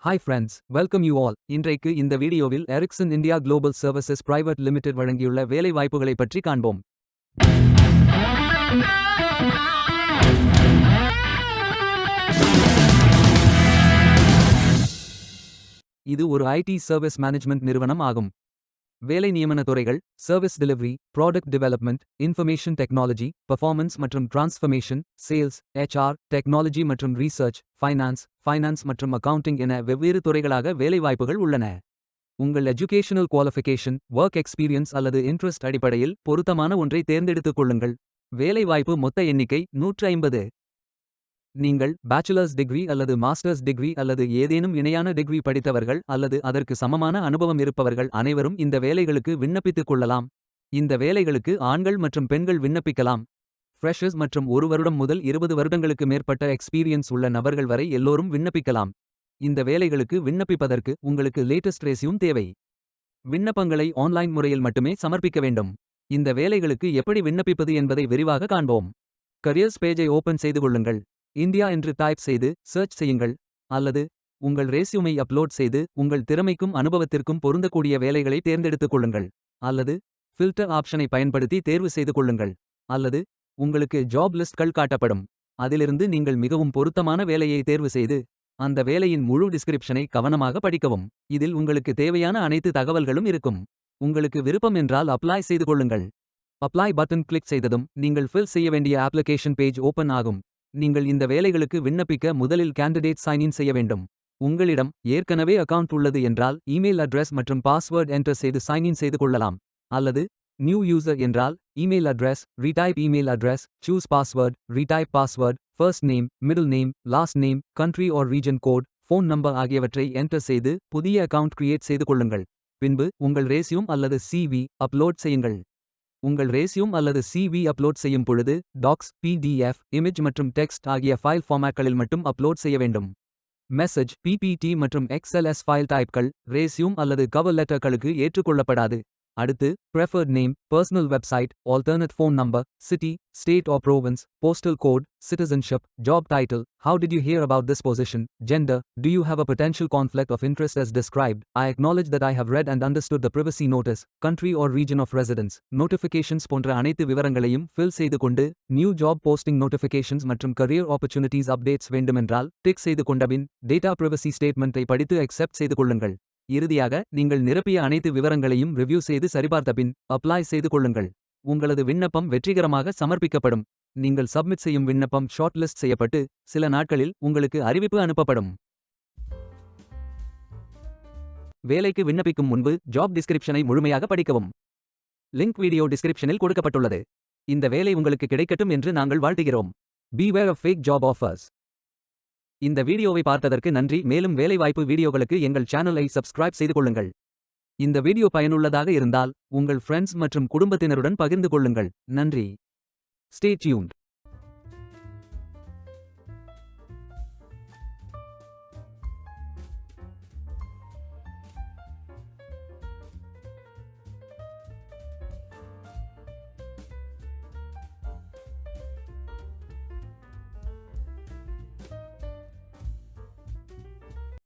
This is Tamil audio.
Hi friends, welcome you all. இன்றைக்கு இந்த வீடியோவில் Ericsson India global services private limited வழங்கியுள்ள வேலை வாய்ப்புகளை பற்றி காண்போம். இது ஒரு ஐடி சர்வீஸ் மேனேஜ்மெண்ட் நிறுவனம் ஆகும். வேலை நியமன துறைகள் service delivery, product development, information technology, performance மற்றும் டிரான்ஸ்ஃபர்மேஷன், சேல்ஸ், HR, டெக்னாலஜி மற்றும் ரீசர்ச், ஃபைனான்ஸ் மற்றும் அக்கவுண்டிங் என வெவ்வேறு துறைகளாக வேலைவாய்ப்புகள் உள்ளன. உங்கள் எஜுகேஷனல் குவாலிஃபிகேஷன், ஒர்க் எக்ஸ்பீரியன்ஸ் அல்லது இன்ட்ரெஸ்ட் அடிப்படையில் பொருத்தமான ஒன்றை தேர்ந்தெடுத்துக் கொள்ளுங்கள். வேலைவாய்ப்பு மொத்த எண்ணிக்கை 150. நீங்கள் பேச்சுலர்ஸ் டிகிரி அல்லது மாஸ்டர்ஸ் டிகிரி அல்லது ஏதேனும் இணையான டிகிரி படித்தவர்கள் அல்லது அதற்கு சமமான அனுபவம் இருப்பவர்கள் அனைவரும் இந்த வேலைகளுக்கு விண்ணப்பித்துக் கொள்ளலாம். இந்த வேலைகளுக்கு ஆண்கள் மற்றும் பெண்கள் விண்ணப்பிக்கலாம். ஃப்ரெஷர்ஸ் மற்றும் 1 வருடம் முதல் 20 வருடங்களுக்கு மேற்பட்ட எக்ஸ்பீரியன்ஸ் உள்ள நபர்கள் வரை எல்லோரும் விண்ணப்பிக்கலாம். இந்த வேலைகளுக்கு விண்ணப்பிப்பதற்கு உங்களுக்கு லேட்டஸ்ட் ரெஸ்யூம் தேவை. விண்ணப்பங்களை ஆன்லைன் முறையில் மட்டுமே சமர்ப்பிக்க வேண்டும். இந்த வேலைகளுக்கு எப்படி விண்ணப்பிப்பது என்பதை விரிவாக காண்போம். கரியர்ஸ் பேஜை ஓபன் செய்து கொள்ளுங்கள். இந்தியா என்று டைப் செய்து சர்ச் செய்யுங்கள். அல்லது உங்கள் ரெஸ்யூமை அப்லோட் செய்து உங்கள் திறமைக்கும் அனுபவத்திற்கும் பொருந்தக்கூடிய வேலைகளை தேர்ந்தெடுத்துக் கொள்ளுங்கள். அல்லது ஃபில்டர் ஆப்ஷனை பயன்படுத்தி தேர்வு செய்து கொள்ளுங்கள். அல்லது உங்களுக்கு ஜாப் லிஸ்ட்கள் காட்டப்படும். அதிலிருந்து நீங்கள் மிகவும் பொருத்தமான வேலையை தேர்வு செய்து அந்த வேலையின் முழு டிஸ்கிரிப்ஷனை கவனமாக படிக்கவும். இதில் உங்களுக்கு தேவையான அனைத்து தகவல்களும் இருக்கும். உங்களுக்கு விருப்பம் என்றால் அப்ளை செய்து கொள்ளுங்கள். அப்ளை பட்டன் கிளிக் செய்ததும் நீங்கள் ஃபில் செய்ய வேண்டிய அப்ளிகேஷன் பேஜ் ஓபன் ஆகும். நீங்கள் இந்த வேலைகளுக்கு விண்ணப்பிக்க முதலில் கேண்டிடேட் சைன் இன் செய்ய வேண்டும். உங்களிடம் ஏற்கனவே அக்கவுண்ட் உள்ளது என்றால் இமெயில் அட்ரஸ் மற்றும் பாஸ்வேர்ட் என்டர் செய்து சைன் இன் செய்து கொள்ளலாம். அல்லது நியூ யூசர் என்றால் email address, retype email address, choose password, retype password, first name, middle name, last name, country or region code, phone number ஆகியவற்றை என்டர் செய்து புதிய அக்கவுண்ட் கிரியேட் செய்து கொள்ளுங்கள். பின்பு உங்கள் ரெஸ்யூம் அல்லது CV அப்லோட் செய்யுங்கள். உங்கள் ரெஸ்யூம் அல்லது CV அப்லோட் செய்யும் பொழுது டாக்ஸ், PDF, இமேஜ் மற்றும் டெக்ஸ்ட் ஆகிய ஃபைல் ஃபார்மேட்களில் மட்டும் அப்லோட் செய்ய வேண்டும். மெசேஜ், PPT மற்றும் XLS ஃபைல் டைப்கள் ரெஸ்யூம் அல்லது கவர் லெட்டர்களுக்கு ஏற்றுக்கொள்ளப்படாது. அடுத்து preferred name, personal website, alternate phone number, city, state or province, postal code, citizenship, job title, how did you hear about this position, gender, do you have a potential conflict of interest as described, I acknowledge that I have read and understood the privacy notice, country or region of residence, notifications போன்ற அனைத்து விவரங்களையும் ஃபில் செய்து கொண்டு நியூ ஜாப் போஸ்டிங் நோட்டிஃபிகேஷன்ஸ் மற்றும் கரியர் ஆப்பர்ச்சுனிட்டிஸ் அப்டேட்ஸ் வேண்டுமென்றால் டிக் செய்து கொண்டபின் டேட்டா பிரைவசி ஸ்டேட்மெண்ட்டை படித்து அக்செப்ட் செய்து கொள்ளுங்கள். இறுதியாக நீங்கள் நிரப்பிய அனைத்து விவரங்களையும் ரிவ்யூ செய்து சரிபார்த்தபின் அப்ளை செய்து கொள்ளுங்கள். உங்களது விண்ணப்பம் வெற்றிகரமாக சமர்ப்பிக்கப்படும். நீங்கள் சப்மிட் செய்யும் விண்ணப்பம் ஷார்ட் லிஸ்ட் செய்யப்பட்டு சில நாட்களில் உங்களுக்கு அறிவிப்பு அனுப்பப்படும். வேலைக்கு விண்ணப்பிக்கும் முன்பு ஜாப் டிஸ்கிரிப்ஷனை முழுமையாக படிக்கவும். லிங்க் வீடியோ டிஸ்கிரிப்ஷனில் கொடுக்கப்பட்டுள்ளது. இந்த வேலை உங்களுக்கு கிடைக்கட்டும் என்று நாங்கள் வாழ்த்துகிறோம். Beware of fake job offers. இந்த வீடியோவை பார்த்ததற்கு நன்றி. மேலும் வேலைவாய்ப்பு வீடியோகளுக்கு எங்கள் சேனலை சப்ஸ்கிரைப் செய்து கொள்ளுங்கள். இந்த வீடியோ பயனுள்ளதாக இருந்தால் உங்கள் ஃப்ரெண்ட்ஸ் மற்றும் குடும்பத்தினருடன் பகிர்ந்து கொள்ளுங்கள். நன்றி. Stay tuned.